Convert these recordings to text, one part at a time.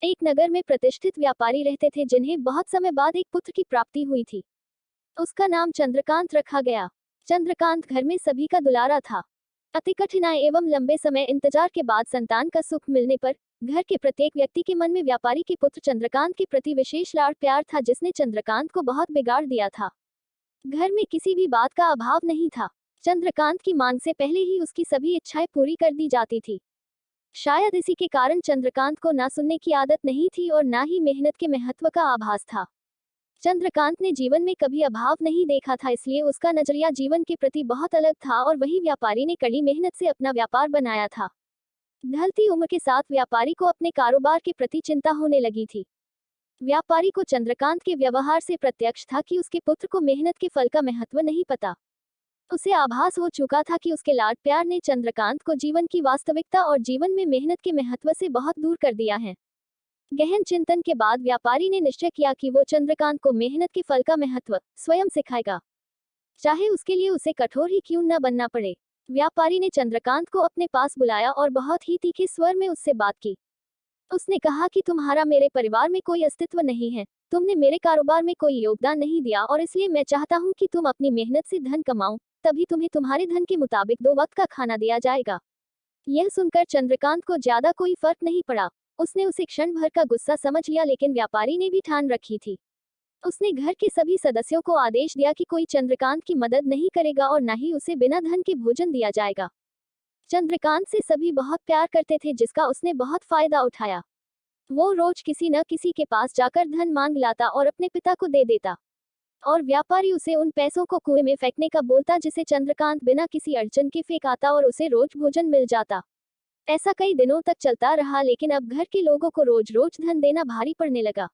एक नगर में प्रतिष्ठित व्यापारी रहते थे जिन्हें बहुत समय बाद एक पुत्र की प्राप्ति हुई थी। उसका नाम चंद्रकांत रखा गया। चंद्रकांत घर में सभी का दुलारा था। अति कठिनाई एवं लंबे समय इंतजार के बाद संतान का सुख मिलने पर घर के प्रत्येक व्यक्ति के मन में व्यापारी के पुत्र चंद्रकांत के प्रति विशेष लाड़ प्यार था, जिसने चंद्रकांत को बहुत बिगाड़ दिया था। घर में किसी भी बात का अभाव नहीं था। चंद्रकांत की मांग से पहले ही उसकी सभी इच्छाएं पूरी कर दी जाती थी। शायद इसी के कारण चंद्रकांत को ना सुनने की आदत नहीं थी और ना ही मेहनत के महत्व का आभास था। चंद्रकांत ने जीवन में कभी अभाव नहीं देखा था, इसलिए उसका नजरिया जीवन के प्रति बहुत अलग था और वही व्यापारी ने कड़ी मेहनत से अपना व्यापार बनाया था। ढलती उम्र के साथ व्यापारी को अपने कारोबार के प्रति चिंता होने लगी थी। व्यापारी को चंद्रकांत के व्यवहार से प्रत्यक्ष था कि उसके पुत्र को मेहनत के फल का महत्व नहीं पता। उसे आभास हो चुका था कि उसके लाड प्यार ने चंद्रकांत को जीवन की वास्तविकता और जीवन में मेहनत के महत्व से बहुत दूर कर दिया है। गहन चिंतन के बाद व्यापारी ने निश्चय किया कि वो चंद्रकांत को मेहनत के फल का महत्व स्वयं सिखाएगा, चाहे उसके लिए उसे कठोर ही क्यों न बनना पड़े। व्यापारी ने चंद्रकांत को अपने पास बुलाया और बहुत ही तीखे स्वर में उससे बात की। उसने कहा कि तुम्हारा मेरे परिवार में कोई अस्तित्व नहीं है, तुमने मेरे कारोबार में कोई योगदान नहीं दिया और इसलिए मैं चाहता हूँ कि तुम अपनी मेहनत से धन कमाओ, तभी तुम्हें तुम्हारे धन के मुताबिक 2 वक्त का खाना दिया जाएगा। यह सुनकर चंद्रकांत को ज्यादा कोई फर्क नहीं पड़ा। उसने उसे क्षण भर का गुस्सा समझ लिया, लेकिन व्यापारी ने भी ठान रखी थी। उसने घर के सभी सदस्यों को आदेश दिया कि कोई चंद्रकांत की मदद नहीं करेगा और न ही उसे बिना धन के भोजन दिया जाएगा। चंद्रकांत से सभी बहुत प्यार करते थे, जिसका उसने बहुत फायदा उठाया। वो रोज किसी न किसी के पास जाकर धन मांग लाता और अपने पिता को दे देता, और व्यापारी उसे उन पैसों को कुएं में फेंकने का बोलता, जिसे चंद्रकांत बिना किसी अड़चन के फेंक आता और उसे रोज भोजन मिल जाता। ऐसा कई दिनों तक चलता रहा, लेकिन अब घर के लोगों को रोज रोज धन देना भारी पड़ने लगा।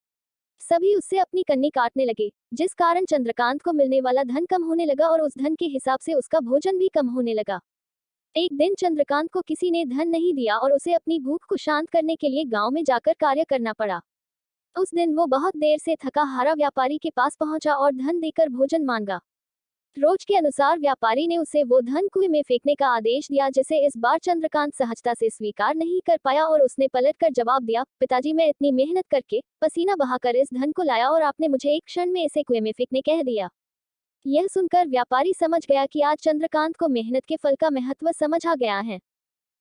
सभी उससे अपनी कन्नी काटने लगे, जिस कारण चंद्रकांत को मिलने वाला धन कम होने लगा और उस धन के हिसाब से उसका भोजन भी कम होने लगा। एक दिन चंद्रकांत को किसी ने धन नहीं दिया और उसे अपनी भूख को शांत करने के लिए गांव में जाकर कार्य करना पड़ा। उस दिन वो बहुत देर से थका हारा व्यापारी के पास पहुंचा और धन देकर भोजन मांगा। रोज के अनुसार व्यापारी ने उसे वो धन कुएं में फेंकने का आदेश दिया, जिसे इस बार चंद्रकांत सहजता से स्वीकार नहीं कर पाया और उसने पलटकर जवाब दिया, पिताजी, मैं इतनी मेहनत करके पसीना बहाकर इस धन को लाया और आपने मुझे एक क्षण में इसे कुएं में फेंकने कह दिया। यह सुनकर व्यापारी समझ गया कि आज चंद्रकांत को मेहनत के फल का महत्व समझ आ गया है।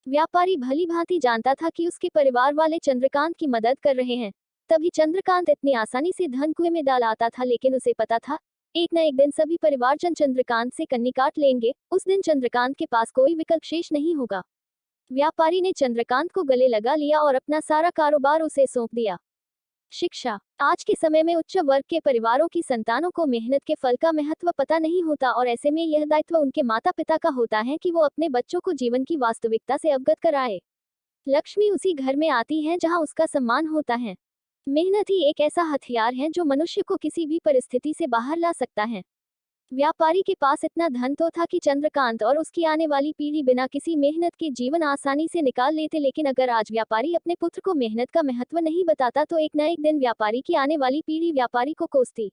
व्यापारी भली भांति जानता था कि उसके परिवार वाले चंद्रकांत की मदद कर रहे हैं, तभी चंद्रकांत इतनी आसानी से धन कुएं में डाल आता था। लेकिन उसे पता था, एक न एक दिन सभी परिवारजन चंद्रकांत से कन्नी काट लेंगे। उस दिन चंद्रकांत के पास कोई विकल्प शेष नहीं होगा। व्यापारी ने चंद्रकांत को गले लगा लिया और अपना सारा कारोबार उसे सौंप दिया। शिक्षा। आज के समय में उच्च वर्ग के परिवारों की संतानों को मेहनत के फल का महत्व पता नहीं होता और ऐसे में यह दायित्व उनके माता पिता का होता है कि वो अपने बच्चों को जीवन की वास्तविकता से अवगत कराए। लक्ष्मी उसी घर में आती है जहां उसका सम्मान होता है। मेहनत ही एक ऐसा हथियार है जो मनुष्य को किसी भी परिस्थिति से बाहर ला सकता है। व्यापारी के पास इतना धन तो था कि चंद्रकांत और उसकी आने वाली पीढ़ी बिना किसी मेहनत के जीवन आसानी से निकाल लेते, लेकिन अगर आज व्यापारी अपने पुत्र को मेहनत का महत्व नहीं बताता तो एक न एक दिन व्यापारी की आने वाली पीढ़ी व्यापारी को कोसती।